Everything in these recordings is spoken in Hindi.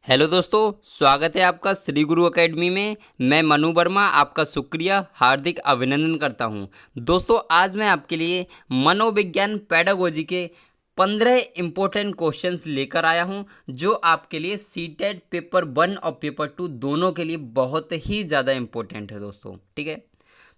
हेलो दोस्तों, स्वागत है आपका श्री गुरु एकेडमी में। मैं मनु वर्मा आपका शुक्रिया हार्दिक अभिनंदन करता हूं। दोस्तों, आज मैं आपके लिए मनोविज्ञान पेडागोजी के 15 इम्पोर्टेंट क्वेश्चंस लेकर आया हूं, जो आपके लिए सीटेट पेपर 1 और पेपर 2 दोनों के लिए बहुत ही ज़्यादा इम्पोर्टेंट है दोस्तों। ठीक है,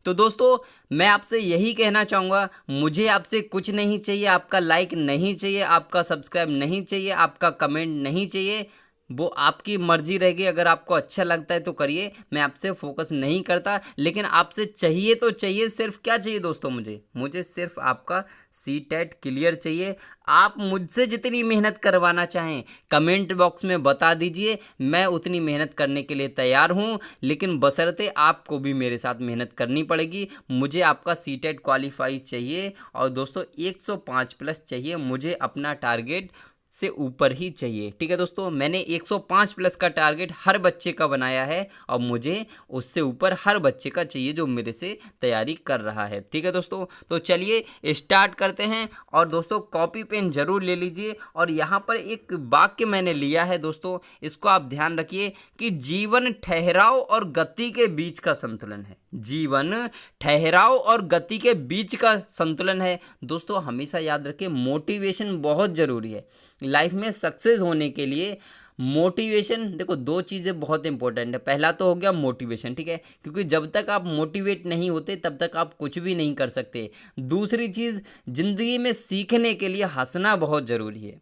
तो दोस्तों मैं आपसे यही कहना चाहूँगा, मुझे आपसे कुछ नहीं चाहिए, आपका लाइक नहीं चाहिए, आपका सब्सक्राइब नहीं चाहिए, आपका कमेंट नहीं चाहिए। वो आपकी मर्जी रहेगी, अगर आपको अच्छा लगता है तो करिए, मैं आपसे फोकस नहीं करता। लेकिन आपसे चाहिए तो चाहिए, सिर्फ क्या चाहिए दोस्तों, मुझे सिर्फ आपका सीटेट क्लियर चाहिए। आप मुझसे जितनी मेहनत करवाना चाहें कमेंट बॉक्स में बता दीजिए, मैं उतनी मेहनत करने के लिए तैयार हूं। लेकिन बशर्ते आपको भी मेरे साथ मेहनत करनी पड़ेगी। मुझे आपका सीटेट क्वालिफाई चाहिए और दोस्तों 105 प्लस चाहिए, मुझे अपना टारगेट से ऊपर ही चाहिए। ठीक है दोस्तों, मैंने 105 प्लस का टारगेट हर बच्चे का बनाया है और मुझे उससे ऊपर हर बच्चे का चाहिए जो मेरे से तैयारी कर रहा है। ठीक है दोस्तों, तो चलिए स्टार्ट करते हैं। और दोस्तों कॉपी पेन जरूर ले लीजिए। और यहाँ पर एक वाक्य मैंने लिया है दोस्तों, इसको आप ध्यान रखिए कि जीवन ठहराव और गति के बीच का संतुलन है। जीवन ठहराव और गति के बीच का संतुलन है। दोस्तों हमेशा याद रखिए, मोटिवेशन बहुत ज़रूरी है लाइफ में सक्सेस होने के लिए। मोटिवेशन, देखो दो चीज़ें बहुत इंपॉर्टेंट है। पहला तो हो गया मोटिवेशन, ठीक है, क्योंकि जब तक आप मोटिवेट नहीं होते तब तक आप कुछ भी नहीं कर सकते। दूसरी चीज़, ज़िंदगी में सीखने के लिए हंसना बहुत ज़रूरी है।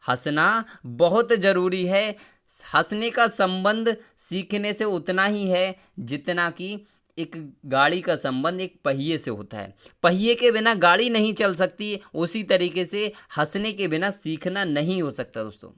हंसना बहुत ज़रूरी है। हंसने का संबंध सीखने से उतना ही है जितना कि एक गाड़ी का संबंध एक पहिए से होता है। पहिए के बिना गाड़ी नहीं चल सकती, उसी तरीके से हंसने के बिना सीखना नहीं हो सकता दोस्तों।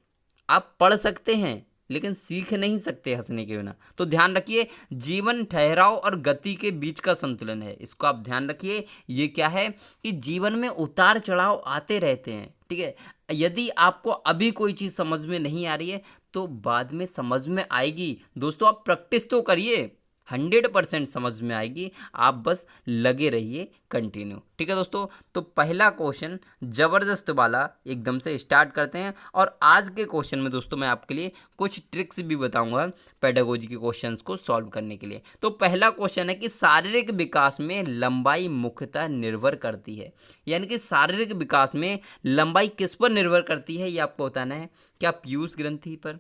आप पढ़ सकते हैं लेकिन सीख नहीं सकते हंसने के बिना। तो ध्यान रखिए, जीवन ठहराव और गति के बीच का संतुलन है, इसको आप ध्यान रखिए। ये क्या है कि जीवन में उतार चढ़ाव आते रहते हैं। ठीक है, यदि आपको अभी कोई चीज़ समझ में नहीं आ रही है तो बाद में समझ में आएगी। दोस्तों आप प्रैक्टिस तो करिए, 100% समझ में आएगी, आप बस लगे रहिए कंटिन्यू। ठीक है दोस्तों, तो पहला क्वेश्चन ज़बरदस्त वाला एकदम से स्टार्ट करते हैं। और आज के क्वेश्चन में दोस्तों मैं आपके लिए कुछ ट्रिक्स भी बताऊंगा पेडागोजी के क्वेश्चंस को सॉल्व करने के लिए। तो पहला क्वेश्चन है कि शारीरिक विकास में लंबाई मुख्यतः निर्भर करती है। यानी कि शारीरिक विकास में लंबाई किस पर निर्भर करती है, ये आपको बताना है। क्या पीयूष ग्रंथि पर,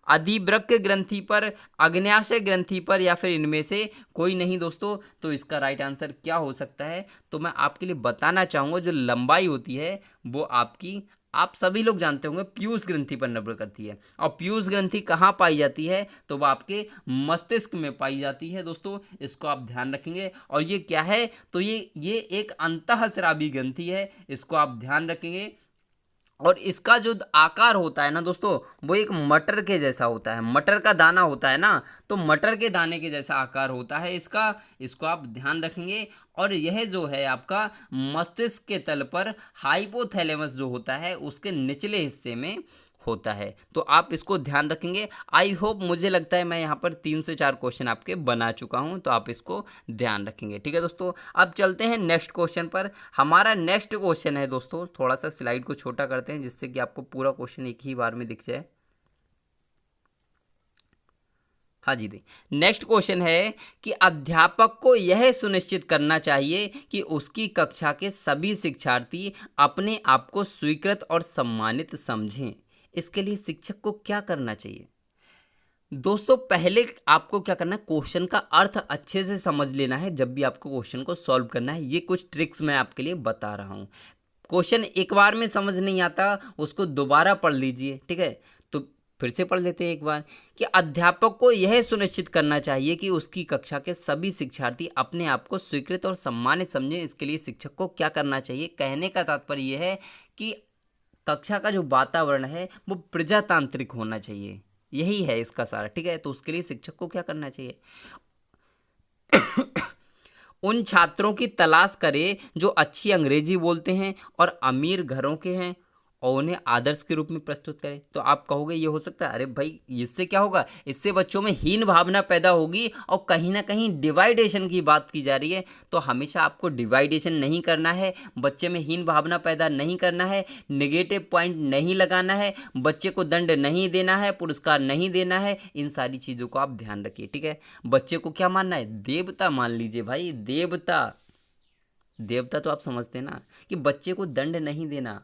अधिवृक्क ग्रंथि पर, अग्न्याशय ग्रंथि पर, या फिर इनमें से कोई नहीं दोस्तों। तो इसका राइट आंसर क्या हो सकता है, तो मैं आपके लिए बताना चाहूँगा, जो लंबाई होती है वो आपकी, आप सभी लोग जानते होंगे, पीयूष ग्रंथि पर निर्भर करती है। और पीयूष ग्रंथि कहाँ पाई जाती है, तो वो आपके मस्तिष्क में पाई जाती है दोस्तों, इसको आप ध्यान रखेंगे। और ये क्या है, तो ये एक अंतःस्रावी ग्रंथि है, इसको आप ध्यान रखेंगे। और इसका जो आकार होता है ना दोस्तों, वो एक मटर के जैसा होता है। मटर का दाना होता है ना, तो मटर के दाने के जैसा आकार होता है इसका, इसको आप ध्यान रखेंगे। और यह जो है आपका मस्तिष्क के तल पर हाइपोथैलेमस जो होता है उसके निचले हिस्से में होता है। तो आप इसको ध्यान रखेंगे। आई होप, मुझे लगता है मैं यहाँ पर 3 से 4 क्वेश्चन आपके बना चुका हूँ, तो आप इसको ध्यान रखेंगे। ठीक है दोस्तों, अब चलते हैं नेक्स्ट क्वेश्चन पर। हमारा नेक्स्ट क्वेश्चन है दोस्तों, थोड़ा सा स्लाइड को छोटा करते हैं जिससे कि आपको पूरा क्वेश्चन एक ही बार में दिख जाए। हाँ जी दी, नेक्स्ट क्वेश्चन है कि अध्यापक को यह सुनिश्चित करना चाहिए कि उसकी कक्षा के सभी शिक्षार्थी अपने आप को स्वीकृत और सम्मानित समझें। इसके लिए शिक्षक को क्या करना चाहिए। दोस्तों पहले आपको क्या करना है, क्वेश्चन का अर्थ अच्छे से समझ लेना है जब भी आपको क्वेश्चन को सॉल्व करना है। ये कुछ ट्रिक्स मैं आपके लिए बता रहा हूँ। क्वेश्चन एक बार में समझ नहीं आता, उसको दोबारा पढ़ लीजिए। ठीक है, तो फिर से पढ़ लेते हैं एक बार कि अध्यापक को यह सुनिश्चित करना चाहिए कि उसकी कक्षा के सभी शिक्षार्थी अपने आप को स्वीकृत और सम्मानित समझें। इसके लिए शिक्षक को क्या करना चाहिए, कहने का तात्पर्य यह है कि कक्षा का जो वातावरण है वो प्रजातांत्रिक होना चाहिए, यही है इसका सारा। ठीक है, तो उसके लिए शिक्षक को क्या करना चाहिए, उन छात्रों की तलाश करें जो अच्छी अंग्रेजी बोलते हैं और अमीर घरों के हैं और उन्हें आदर्श के रूप में प्रस्तुत करें। तो आप कहोगे ये हो सकता है, अरे भाई इससे क्या होगा, इससे बच्चों में हीन भावना पैदा होगी और कहीं ना कहीं डिवाइडेशन की बात की जा रही है। तो हमेशा आपको डिवाइडेशन नहीं करना है, बच्चे में हीन भावना पैदा नहीं करना है, नेगेटिव पॉइंट नहीं लगाना है, बच्चे को दंड नहीं देना है, पुरस्कार नहीं देना है। इन सारी चीज़ों को आप ध्यान रखिए, ठीक है। बच्चे को क्या मानना है, देवता मान लीजिए भाई, देवता। देवता तो आप समझते हैं ना कि बच्चे को दंड नहीं देना,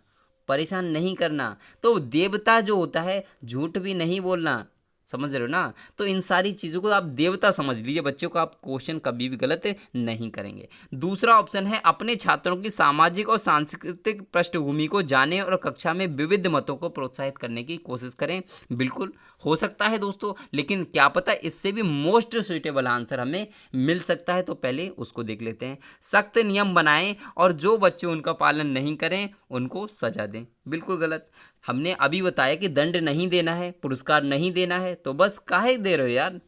परेशान नहीं करना। तो देवता जो होता है, झूठ भी नहीं बोलना, समझ रहे हो ना। तो इन सारी चीज़ों को आप देवता समझ लीजिए, बच्चों को आप क्वेश्चन कभी भी गलत नहीं करेंगे। दूसरा ऑप्शन है अपने छात्रों की सामाजिक और सांस्कृतिक पृष्ठभूमि को जानें और कक्षा में विविध मतों को प्रोत्साहित करने की कोशिश करें। बिल्कुल हो सकता है दोस्तों, लेकिन क्या पता इससे भी मोस्ट सुइटेबल आंसर हमें मिल सकता है। तो पहले उसको देख लेते हैं। सख्त नियम बनाएं और जो बच्चे उनका पालन नहीं करें उनको सजा दें। बिल्कुल गलत। हमने अभी बताया कि दंड नहीं देना है, पुरस्कार नहीं देना है, तो बस काहे दे रहे हो यार।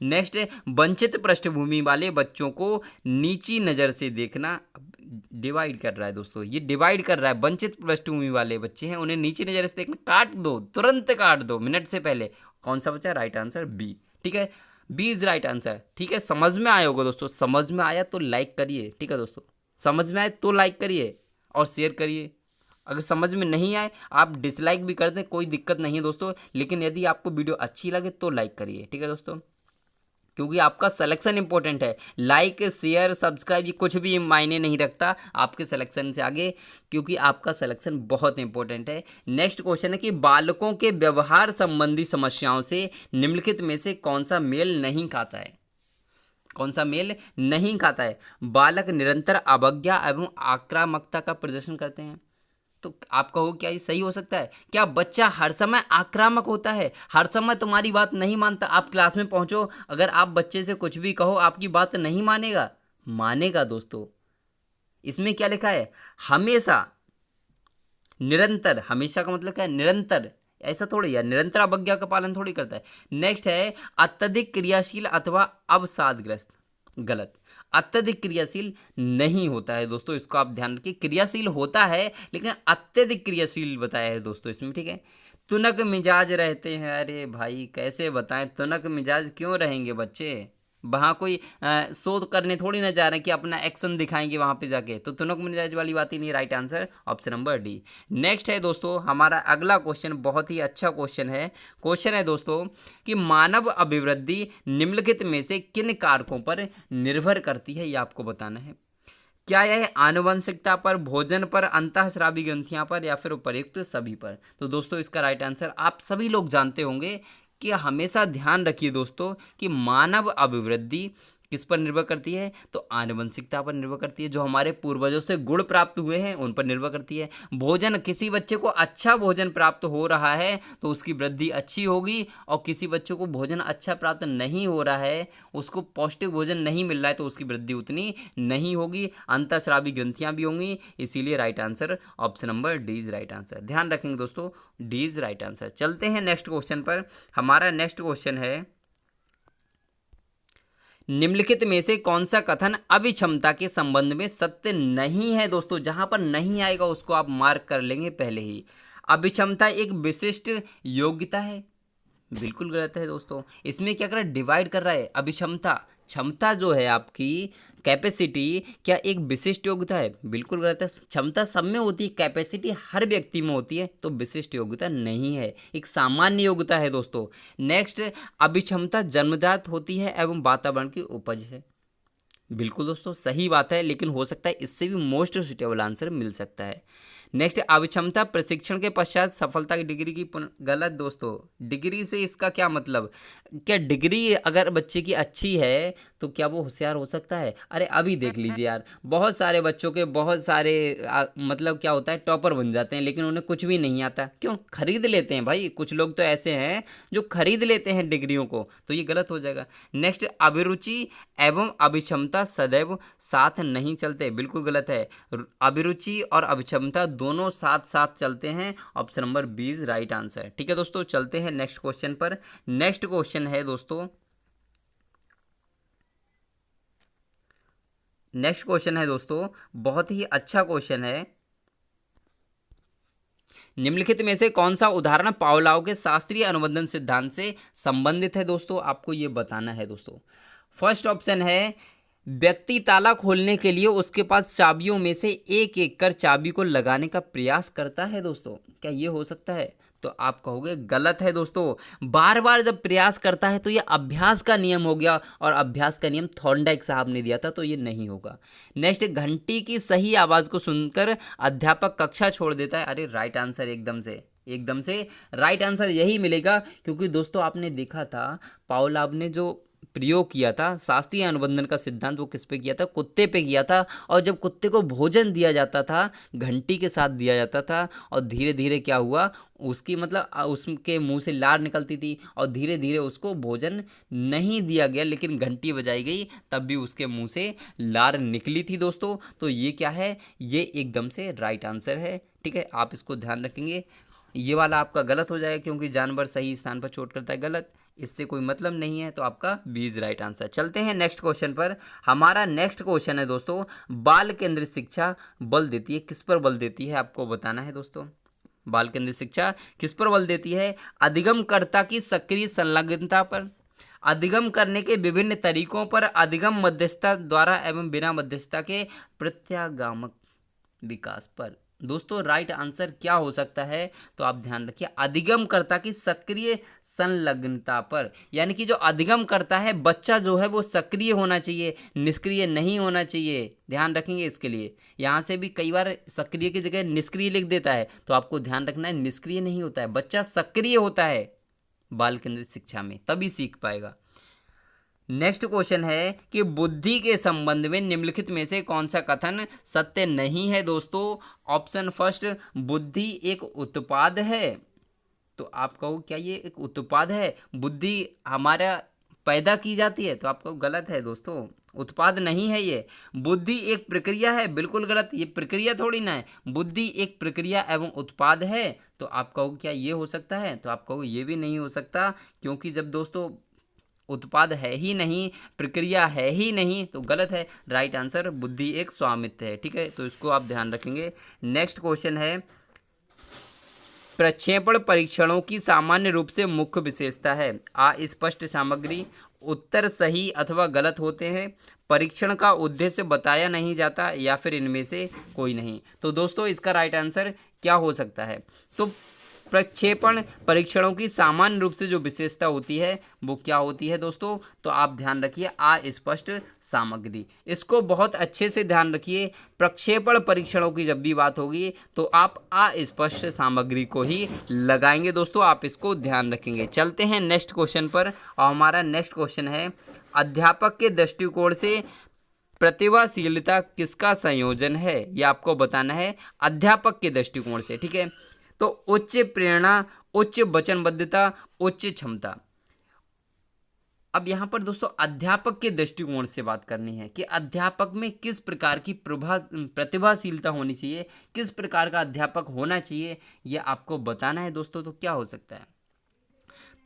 नेक्स्ट है वंचित पृष्ठभूमि वाले बच्चों को नीची नज़र से देखना। डिवाइड कर रहा है दोस्तों, ये डिवाइड कर रहा है। वंचित पृष्ठभूमि वाले बच्चे हैं, उन्हें नीची नज़र से देखना, काट दो, तुरंत काट दो, मिनट से पहले। कौन सा बचा, राइट आंसर बी, ठीक है। बी इज राइट आंसर, ठीक है। समझ में आया होगा दोस्तों, समझ में आया तो लाइक करिए, ठीक है दोस्तों। समझ में आए तो लाइक करिए और शेयर करिए। अगर समझ में नहीं आए आप डिसलाइक भी कर दें, कोई दिक्कत नहीं है दोस्तों। लेकिन यदि आपको वीडियो अच्छी लगे तो लाइक करिए, ठीक है दोस्तों, क्योंकि आपका सिलेक्शन इंपॉर्टेंट है। लाइक शेयर सब्सक्राइब ये कुछ भी मायने नहीं रखता आपके सिलेक्शन से आगे, क्योंकि आपका सिलेक्शन बहुत इंपॉर्टेंट है। नेक्स्ट क्वेश्चन है कि बालकों के व्यवहार संबंधी समस्याओं से निम्नलिखित में से कौन सा मेल नहीं खाता है। कौन सा मेल नहीं खाता है। बालक निरंतर अवज्ञा एवं आक्रामकता का प्रदर्शन करते हैं। तो आप कहो क्या ये सही हो सकता है। क्या बच्चा हर समय आक्रामक होता है, हर समय तुम्हारी बात नहीं मानता। आप क्लास में पहुंचो, अगर आप बच्चे से कुछ भी कहो आपकी बात नहीं मानेगा, मानेगा दोस्तों। इसमें क्या लिखा है, हमेशा, निरंतर। हमेशा का मतलब क्या है, निरंतर। ऐसा थोड़ी यार, निरंतर अवज्ञा का पालन थोड़ी करता है। नेक्स्ट है अत्यधिक क्रियाशील अथवा अवसादग्रस्त। गलत। अत्यधिक क्रियाशील नहीं होता है दोस्तों, इसको आप ध्यान रखिए। क्रियाशील होता है लेकिन अत्यधिक क्रियाशील बताया है दोस्तों इसमें, ठीक है। तुनक मिजाज रहते हैं, अरे भाई कैसे बताएं, तुनक मिजाज क्यों रहेंगे बच्चे। वहाँ कोई शोध करने थोड़ी ना जा रहे हैं कि अपना एक्शन दिखाएंगे वहाँ पे जाके, तो तुनक मिजाज वाली बात ही नहीं। Right answer option number D. Next है दोस्तों हमारा अगला क्वेश्चन, बहुत ही अच्छा क्वेश्चन है। क्वेश्चन है दोस्तों कि मानव अभिवृद्धि निम्नलिखित में से किन कारकों पर निर्भर करती है, ये आपको बताना है। क्या यह आनुवंशिकता पर, भोजन पर, अंतःस्रावी ग्रंथियां पर, या फिर उपर्युक्त सभी पर। तो दोस्तों इसका राइट आंसर आप सभी लोग जानते होंगे कि हमेशा ध्यान रखिए दोस्तों कि मानव अभिवृद्धि किस पर निर्भर करती है, तो आनुवंशिकता पर निर्भर करती है। जो हमारे पूर्वजों से गुण प्राप्त हुए हैं उन पर निर्भर करती है। भोजन, किसी बच्चे को अच्छा भोजन प्राप्त हो रहा है तो उसकी वृद्धि अच्छी होगी, और किसी बच्चे को भोजन अच्छा प्राप्त नहीं हो रहा है, उसको पौष्टिक भोजन नहीं मिल रहा है, तो उसकी वृद्धि उतनी नहीं होगी। अंतःस्रावी ग्रंथियां भी होंगी। इसीलिए right answer option number D is right answer. ध्यान रखेंगे दोस्तों, डी इज राइट आंसर। चलते हैं नेक्स्ट क्वेश्चन पर। हमारा नेक्स्ट क्वेश्चन है निम्नलिखित में से कौन सा कथन अभिक्षमता के संबंध में सत्य नहीं है। दोस्तों जहां पर नहीं आएगा उसको आप मार्क कर लेंगे पहले ही। अभिक्षमता एक विशिष्ट योग्यता है, बिल्कुल गलत है दोस्तों। इसमें क्या कर रहा है, डिवाइड कर रहा है। अभिक्षमता, क्षमता जो है आपकी, कैपेसिटी, क्या एक विशिष्ट योग्यता है, बिल्कुल गलत है। क्षमता सब में होती है, कैपेसिटी हर व्यक्ति में होती है, तो विशिष्ट योग्यता नहीं है, एक सामान्य योग्यता है दोस्तों। नेक्स्ट, अभिक्षमता जन्मजात होती है एवं वातावरण की उपज है। बिल्कुल दोस्तों सही बात है, लेकिन हो सकता है इससे भी मोस्ट सुटेबल आंसर मिल सकता है। नेक्स्ट, अभिक्षमता प्रशिक्षण के पश्चात सफलता की डिग्री की गलत दोस्तों। डिग्री से इसका क्या मतलब, क्या डिग्री अगर बच्चे की अच्छी है तो क्या वो होशियार हो सकता है। अरे अभी देख लीजिए यार, बहुत सारे बच्चों के बहुत सारे मतलब क्या होता है, टॉपर बन जाते हैं, लेकिन उन्हें कुछ भी नहीं आता। क्यों, खरीद लेते हैं भाई। कुछ लोग तो ऐसे हैं जो खरीद लेते हैं डिग्रियों को, तो ये गलत हो जाएगा। नेक्स्ट, अभिरुचि एवं अभिक्षमता सदैव साथ नहीं चलते, बिल्कुल गलत है। अभिरुचि और अभिक्षमता दोनों साथ साथ चलते हैं। Option number B is right answer. ठीक है दोस्तों, चलते हैं नेक्स्ट क्वेश्चन पर। नेक्स्ट क्वेश्चन है दोस्तों, बहुत ही अच्छा क्वेश्चन है। निम्नलिखित में से कौन सा उदाहरण पावलोव के शास्त्रीय अनुबंधन सिद्धांत से संबंधित है दोस्तों, आपको ये बताना है दोस्तों। फर्स्ट ऑप्शन है, व्यक्ति ताला खोलने के लिए उसके पास चाबियों में से एक एक कर चाबी को लगाने का प्रयास करता है दोस्तों। क्या ये हो सकता है? तो आप कहोगे गलत है दोस्तों। बार बार जब प्रयास करता है तो ये अभ्यास का नियम हो गया, और अभ्यास का नियम थॉर्नडाइक साहब ने दिया था, तो ये नहीं होगा। नेक्स्ट, घंटी की सही आवाज़ को सुनकर अध्यापक कक्षा छोड़ देता है। अरे राइट आंसर एकदम से राइट आंसर यही मिलेगा, क्योंकि दोस्तों आपने देखा था पावलोव ने जो प्रयोग किया था शास्त्रीय अनुबंधन का सिद्धांत, वो किस पे किया था? कुत्ते पे किया था। और जब कुत्ते को भोजन दिया जाता था, घंटी के साथ दिया जाता था, और धीरे धीरे क्या हुआ, उसकी मतलब उसके मुंह से लार निकलती थी, और धीरे धीरे उसको भोजन नहीं दिया गया, लेकिन घंटी बजाई गई, तब भी उसके मुंह से लार निकली थी दोस्तों। तो ये क्या है? ये एकदम से राइट आंसर है। ठीक है, आप इसको ध्यान रखेंगे। ये वाला आपका गलत हो जाएगा, क्योंकि जानवर सही स्थान पर चोट करता है, गलत, इससे कोई मतलब नहीं है, तो आपका बी इज राइट आंसर। चलते हैं नेक्स्ट क्वेश्चन पर। हमारा नेक्स्ट क्वेश्चन है दोस्तों, बाल केंद्रित शिक्षा बल देती है, किस पर बल देती है, आपको बताना है दोस्तों। बाल केंद्रित शिक्षा किस पर बल देती है? अधिगमकर्ता की सक्रिय संलग्नता पर, अधिगम करने के विभिन्न तरीकों पर, अधिगम मध्यस्थता द्वारा एवं बिना मध्यस्थता के प्रत्यागामक विकास पर। दोस्तों राइट आंसर क्या हो सकता है? तो आप ध्यान रखिए, अधिगमकर्ता की सक्रिय संलग्नता पर, यानी कि जो अधिगम करता है बच्चा जो है वो सक्रिय होना चाहिए, निष्क्रिय नहीं होना चाहिए। ध्यान रखेंगे इसके लिए। यहाँ से भी कई बार सक्रिय की जगह निष्क्रिय लिख देता है, तो आपको ध्यान रखना है, निष्क्रिय नहीं होता है, बच्चा सक्रिय होता है बाल केंद्रित शिक्षा में, तभी सीख पाएगा। नेक्स्ट क्वेश्चन है कि बुद्धि के संबंध में निम्नलिखित में से कौन सा कथन सत्य नहीं है दोस्तों। ऑप्शन फर्स्ट, बुद्धि एक उत्पाद है। तो आप कहो क्या ये एक उत्पाद है? बुद्धि हमारा पैदा की जाती है, तो आपको गलत है दोस्तों, उत्पाद नहीं है ये। बुद्धि एक प्रक्रिया है, बिल्कुल गलत, ये प्रक्रिया थोड़ी ना है। बुद्धि एक प्रक्रिया एवं उत्पाद है, तो आप कहो क्या ये हो सकता है? तो आप कहो ये भी नहीं हो सकता, क्योंकि जब दोस्तों उत्पाद है ही नहीं, प्रक्रिया है ही नहीं, तो गलत है। राइट आंसर बुद्धि एक स्वामित्व है। ठीक है, तो इसको आप ध्यान रखेंगे। नेक्स्ट क्वेश्चन है, प्रक्षेपण परीक्षणों की सामान्य रूप से मुख्य विशेषता है। अस्पष्ट सामग्री, उत्तर सही अथवा गलत होते हैं, परीक्षण का उद्देश्य बताया नहीं जाता, या फिर इनमें से कोई नहीं। तो दोस्तों इसका राइट आंसर क्या हो सकता है? तो प्रक्षेपण परीक्षणों की सामान्य रूप से जो विशेषता होती है वो क्या होती है दोस्तों? तो आप ध्यान रखिए, अस्पष्ट सामग्री। इसको बहुत अच्छे से ध्यान रखिए, प्रक्षेपण परीक्षणों की जब भी बात होगी तो आप अस्पष्ट सामग्री को ही लगाएंगे दोस्तों, आप इसको ध्यान रखेंगे। चलते हैं नेक्स्ट क्वेश्चन पर, और हमारा नेक्स्ट क्वेश्चन है, अध्यापक के दृष्टिकोण से प्रतिभाशीलता किसका संयोजन है? ये आपको बताना है अध्यापक के दृष्टिकोण से। ठीक है, तो उच्च प्रेरणा, उच्च वचनबद्धता, उच्च क्षमता। अब यहाँ पर दोस्तों अध्यापक के दृष्टिकोण से बात करनी है कि अध्यापक में किस प्रकार की प्रतिभाशीलता होनी चाहिए, किस प्रकार का अध्यापक होना चाहिए, ये आपको बताना है दोस्तों। तो क्या हो सकता है?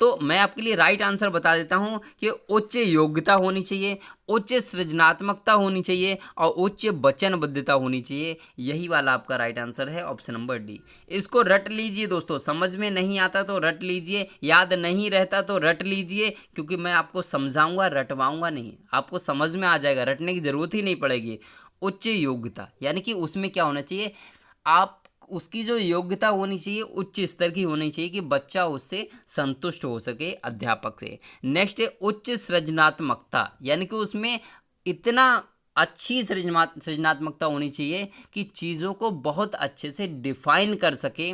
तो मैं आपके लिए राइट आंसर बता देता हूं कि उच्च योग्यता होनी चाहिए, उच्च सृजनात्मकता होनी चाहिए, और उच्च वचनबद्धता होनी चाहिए। यही वाला आपका राइट आंसर है, ऑप्शन नंबर डी। इसको रट लीजिए दोस्तों, समझ में नहीं आता तो रट लीजिए, याद नहीं रहता तो रट लीजिए, क्योंकि मैं आपको समझाऊंगा, रटवाऊंगा नहीं, आपको समझ में आ जाएगा, रटने की जरूरत ही नहीं पड़ेगी। उच्च योग्यता यानी कि उसमें क्या होना चाहिए, आप उसकी जो योग्यता होनी चाहिए उच्च स्तर की होनी चाहिए कि बच्चा उससे संतुष्ट हो सके अध्यापक से। नेक्स्ट है उच्च सृजनात्मकता, यानी कि उसमें इतना अच्छी सृजनात्मकता होनी चाहिए कि चीज़ों को बहुत अच्छे से डिफाइन कर सके,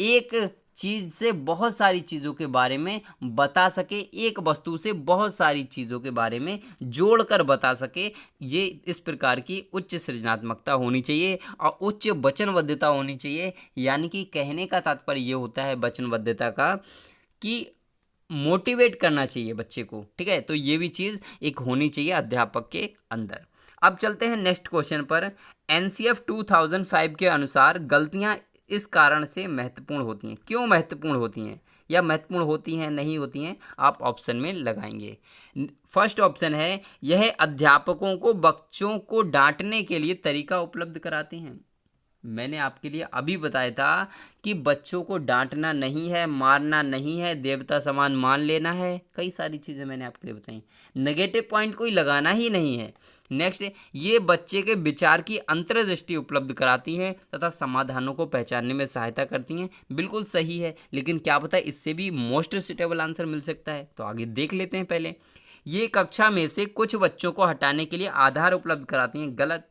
एक चीज़ से बहुत सारी चीज़ों के बारे में बता सके, एक वस्तु से बहुत सारी चीज़ों के बारे में जोड़कर बता सके। ये इस प्रकार की उच्च सृजनात्मकता होनी चाहिए, और उच्च वचनबद्धता होनी चाहिए। यानी कि कहने का तात्पर्य ये होता है वचनबद्धता का कि मोटिवेट करना चाहिए बच्चे को। ठीक है, तो ये भी चीज़ एक होनी चाहिए अध्यापक के अंदर। अब चलते हैं नेक्स्ट क्वेश्चन पर। NCF 2005 के अनुसार गलतियाँ इस कारण से महत्वपूर्ण होती हैं। क्यों महत्वपूर्ण होती हैं, या महत्वपूर्ण होती हैं नहीं होती हैं, आप ऑप्शन में लगाएंगे। फर्स्ट ऑप्शन है, यह अध्यापकों को बच्चों को डांटने के लिए तरीका उपलब्ध कराते हैं। मैंने आपके लिए अभी बताया था कि बच्चों को डांटना नहीं है, मारना नहीं है, देवता समान मान लेना है, कई सारी चीज़ें मैंने आपके लिए बताई। नेगेटिव पॉइंट कोई लगाना ही नहीं है। नेक्स्ट, ये बच्चे के विचार की अंतर्दृष्टि उपलब्ध कराती हैं तथा समाधानों को पहचानने में सहायता करती हैं। बिल्कुल सही है, लेकिन क्या पता इससे भी मोस्ट सुटेबल आंसर मिल सकता है, तो आगे देख लेते हैं। पहले, ये कक्षा में से कुछ बच्चों को हटाने के लिए आधार उपलब्ध कराती हैं। गलत,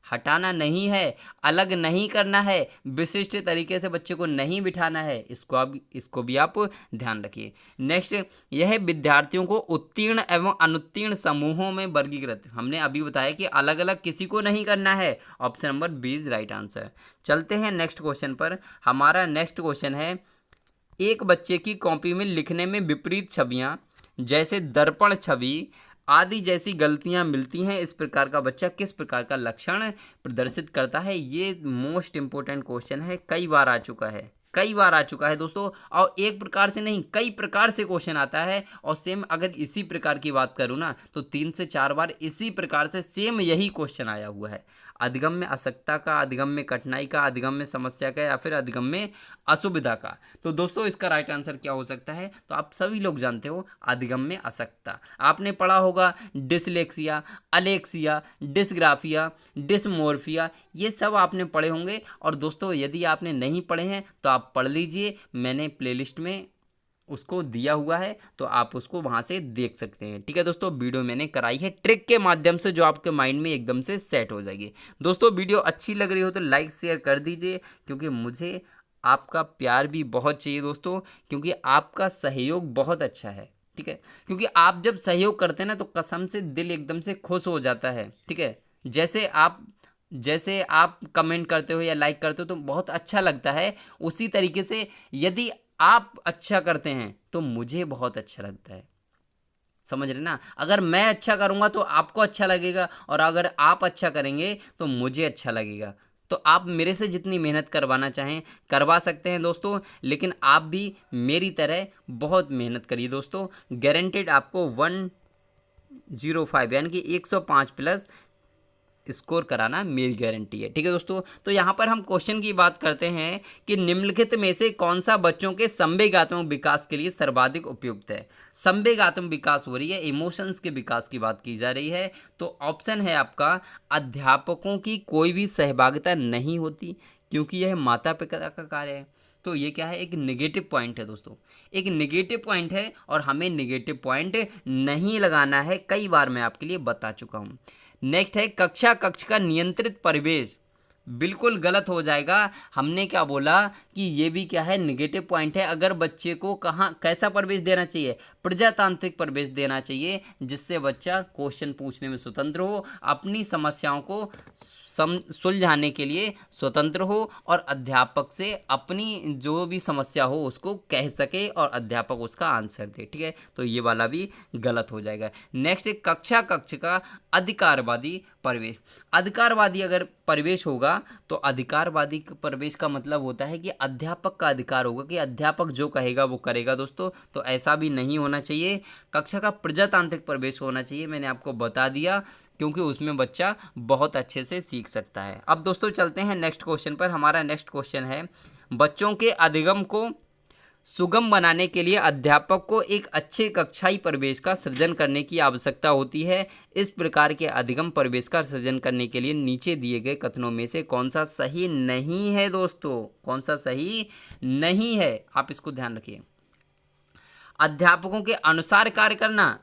हटाना नहीं है, अलग नहीं करना है, विशिष्ट तरीके से बच्चे को नहीं बिठाना है, इसको भी आप ध्यान रखिए। नेक्स्ट, यह विद्यार्थियों को उत्तीर्ण एवं अनुत्तीर्ण समूहों में वर्गीकृत, हमने अभी बताया कि अलग अलग किसी को नहीं करना है। Option number B is right answer. चलते हैं नेक्स्ट क्वेश्चन पर। हमारा नेक्स्ट क्वेश्चन है, एक बच्चे की कॉपी में लिखने में विपरीत छवियां जैसे दर्पण छवि आदि जैसी गलतियां मिलती हैं, इस प्रकार का बच्चा किस प्रकार का लक्षण प्रदर्शित करता है? ये मोस्ट इंपॉर्टेंट क्वेश्चन है, कई बार आ चुका है, कई बार आ चुका है दोस्तों, और एक प्रकार से नहीं कई प्रकार से क्वेश्चन आता है। और सेम अगर इसी प्रकार की बात करूँ ना तो 3 से 4 बार इसी प्रकार से सेम यही क्वेश्चन आया हुआ है। अधिगम्य अशक्तता का, अधिगम्य कठिनाई का, अधिगम्य समस्या का, या फिर अधिगम्य असुविधा का। तो दोस्तों इसका राइट आंसर क्या हो सकता है? तो आप सभी लोग जानते हो, अधिगम्य अशक्तता। आपने पढ़ा होगा डिसलेक्सिया, अलेक्सिया, डिसग्राफिया, डिसमोर्फिया, ये सब आपने पढ़े होंगे। और दोस्तों यदि आपने नहीं पढ़े हैं तो आप पढ़ लीजिए, मैंने प्लेलिस्ट में उसको दिया हुआ है, तो आप उसको वहाँ से देख सकते हैं। ठीक है दोस्तों, वीडियो मैंने कराई है ट्रिक के माध्यम से, जो आपके माइंड में एकदम से सेट हो जाएगी। दोस्तों वीडियो अच्छी लग रही हो तो लाइक शेयर कर दीजिए, क्योंकि मुझे आपका प्यार भी बहुत चाहिए दोस्तों, क्योंकि आपका सहयोग बहुत अच्छा है। ठीक है, क्योंकि आप जब सहयोग करते हैं ना तो कसम से दिल एकदम से खुश हो जाता है। ठीक है, जैसे आप कमेंट करते हो या लाइक करते हो तो बहुत अच्छा लगता है, उसी तरीके से यदि आप अच्छा करते हैं तो मुझे बहुत अच्छा लगता है। समझ रहे ना? अगर मैं अच्छा करूंगा तो आपको अच्छा लगेगा, और अगर आप अच्छा करेंगे तो मुझे अच्छा लगेगा। तो आप मेरे से जितनी मेहनत करवाना चाहें करवा सकते हैं दोस्तों, लेकिन आप भी मेरी तरह बहुत मेहनत करिए दोस्तों। गारंटेड आपको 105 यानी कि 105 प्लस स्कोर कराना मेरी गारंटी है। ठीक है दोस्तों, तो यहाँ पर हम क्वेश्चन की बात करते हैं कि निम्नलिखित में से कौन सा बच्चों के संवेगात्मक विकास के लिए सर्वाधिक उपयुक्त है? संवेगात्मक विकास हो रही है, इमोशंस के विकास की बात की जा रही है। तो ऑप्शन है आपका, अध्यापकों की कोई भी सहभागिता नहीं होती, क्योंकि यह माता पिता का कार्य है। तो ये क्या है? एक नेगेटिव पॉइंट है दोस्तों, एक नेगेटिव पॉइंट है, और हमें नेगेटिव पॉइंट नहीं लगाना है, कई बार मैं आपके लिए बता चुका हूँ। नेक्स्ट है, कक्ष का नियंत्रित परिवेश, बिल्कुल गलत हो जाएगा। हमने क्या बोला कि ये भी क्या है? नेगेटिव पॉइंट है। अगर बच्चे को कहाँ कैसा परिवेश देना चाहिए? प्रजातांत्रिक परिवेश देना चाहिए, जिससे बच्चा क्वेश्चन पूछने में स्वतंत्र हो, अपनी समस्याओं को सुलझाने के लिए स्वतंत्र हो, और अध्यापक से अपनी जो भी समस्या हो उसको कह सके और अध्यापक उसका आंसर दे। ठीक है, तो ये वाला भी गलत हो जाएगा। नेक्स्ट, कक्ष का अधिकारवादी परिवेश। अधिकारवादी अगर परिवेश होगा तो अधिकारवादी परिवेश का मतलब होता है कि अध्यापक का अधिकार होगा, कि अध्यापक जो कहेगा वो करेगा दोस्तों। तो ऐसा भी नहीं होना चाहिए। कक्षा का प्रजातांत्रिक परिवेश होना चाहिए, मैंने आपको बता दिया, क्योंकि उसमें बच्चा बहुत अच्छे से सीख सकता है। अब दोस्तों चलते हैं नेक्स्ट क्वेश्चन पर। हमारा नेक्स्ट क्वेश्चन है, बच्चों के अधिगम को सुगम बनाने के लिए अध्यापक को एक अच्छे कक्षाई परिवेश का सृजन करने की आवश्यकता होती है। इस प्रकार के अधिगम परिवेश का सृजन करने के लिए नीचे दिए गए कथनों में से कौन सा सही नहीं है दोस्तों? कौन सा सही नहीं है? आप इसको ध्यान रखिए। अध्यापकों के अनुसार कार्य करना,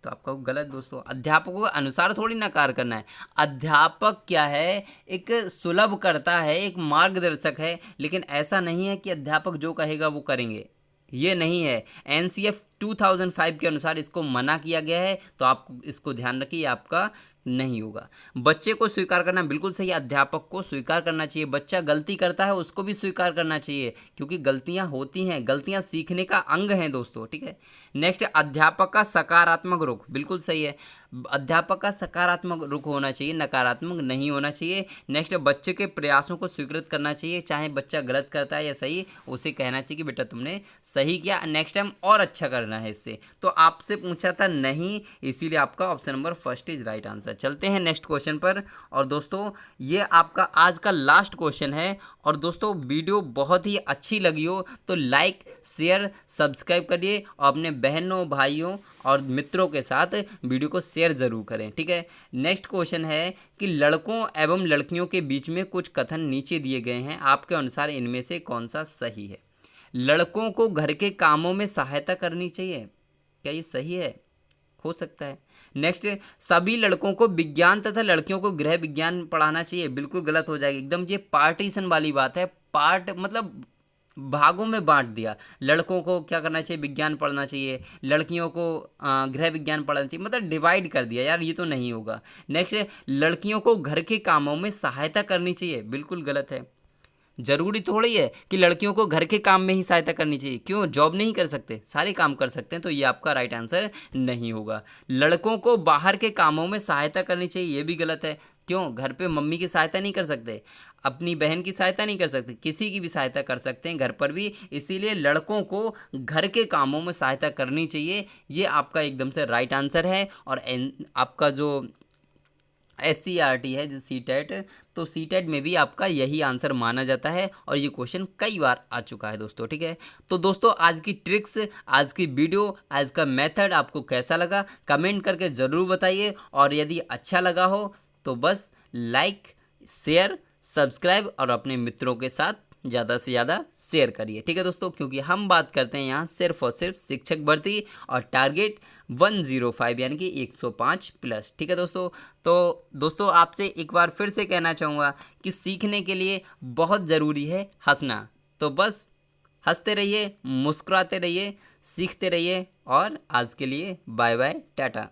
तो आपका गलत दोस्तों। अध्यापकों के अनुसार थोड़ी ना कार्य करना है। अध्यापक क्या है? एक सुलभ करता है, एक मार्गदर्शक है, लेकिन ऐसा नहीं है कि अध्यापक जो कहेगा वो करेंगे, ये नहीं है। एनसीएफ 2005 के अनुसार इसको मना किया गया है, तो आप इसको ध्यान रखिए, आपका नहीं होगा। बच्चे को स्वीकार करना, बिल्कुल सही, अध्यापक को स्वीकार करना चाहिए। बच्चा गलती करता है उसको भी स्वीकार करना चाहिए, क्योंकि गलतियां होती हैं, गलतियां सीखने का अंग हैं दोस्तों। ठीक है, नेक्स्ट, अध्यापक का सकारात्मक रुख, बिल्कुल सही है। अध्यापक का सकारात्मक रुख होना चाहिए, नकारात्मक नहीं होना चाहिए। नेक्स्ट, बच्चे के प्रयासों को स्वीकृत करना चाहिए, चाहे बच्चा गलत करता है या सही, उसे कहना चाहिए कि बेटा तुमने सही किया, नेक्स्ट टाइम और अच्छा करना करना है इससे, तो आपसे पूछा था नहीं, इसीलिए आपका option number first is right answer. चलते हैं नेक्स्ट क्वेश्चन पर। और दोस्तों ये आपका आज का लास्ट क्वेश्चन है। और दोस्तों वीडियो बहुत ही अच्छी लगी हो तो लाइक शेयर सब्सक्राइब करिए और अपने बहनों भाइयों और मित्रों के साथ वीडियो को शेयर ज़रूर करें, ठीक है। नेक्स्ट क्वेश्चन है कि लड़कों एवं लड़कियों के बीच में कुछ कथन नीचे दिए गए हैं, आपके अनुसार इनमें से कौन सा सही है। लड़कों को घर के कामों में सहायता करनी चाहिए, क्या ये सही है? हो सकता है। नेक्स्ट, सभी लड़कों को विज्ञान तथा लड़कियों को गृह विज्ञान पढ़ाना चाहिए, बिल्कुल गलत हो जाएगी एकदम। ये पार्टीशन वाली बात है, पार्ट मतलब भागों में बांट दिया। लड़कों को क्या करना चाहिए, विज्ञान पढ़ना चाहिए, लड़कियों को गृह विज्ञान पढ़ना चाहिए, मतलब डिवाइड कर दिया यार, ये तो नहीं होगा। नेक्स्ट, लड़कियों को घर के कामों में सहायता करनी चाहिए, बिल्कुल गलत है। जरूरी थोड़ी है कि लड़कियों को घर के काम में ही सहायता करनी चाहिए, क्यों जॉब नहीं कर सकते, सारे काम कर सकते हैं, तो ये आपका राइट आंसर नहीं होगा। लड़कों को बाहर के कामों में सहायता करनी चाहिए, ये भी गलत है। क्यों, घर पे मम्मी की सहायता नहीं कर सकते, अपनी बहन की सहायता नहीं कर सकते, किसी की भी सहायता कर सकते हैं घर पर भी, इसीलिए लड़कों को घर के कामों में सहायता करनी चाहिए, ये आपका एकदम से राइट आंसर है। और आपका जो SCRT है जो CTET, तो CTET में भी आपका यही आंसर माना जाता है और ये क्वेश्चन कई बार आ चुका है दोस्तों, ठीक है। तो दोस्तों आज की ट्रिक्स, आज की वीडियो, आज का मेथड आपको कैसा लगा कमेंट करके ज़रूर बताइए। और यदि अच्छा लगा हो तो बस लाइक शेयर सब्सक्राइब और अपने मित्रों के साथ ज़्यादा से ज़्यादा शेयर करिए, ठीक है दोस्तों, क्योंकि हम बात करते हैं यहाँ सिर्फ और सिर्फ शिक्षक भर्ती और टारगेट 105 यानी कि 105 प्लस, ठीक है दोस्तों। तो दोस्तों आपसे एक बार फिर से कहना चाहूँगा कि सीखने के लिए बहुत ज़रूरी है हंसना, तो बस हंसते रहिए, मुस्कुराते रहिए, सीखते रहिए। और आज के लिए बाय बाय टाटा।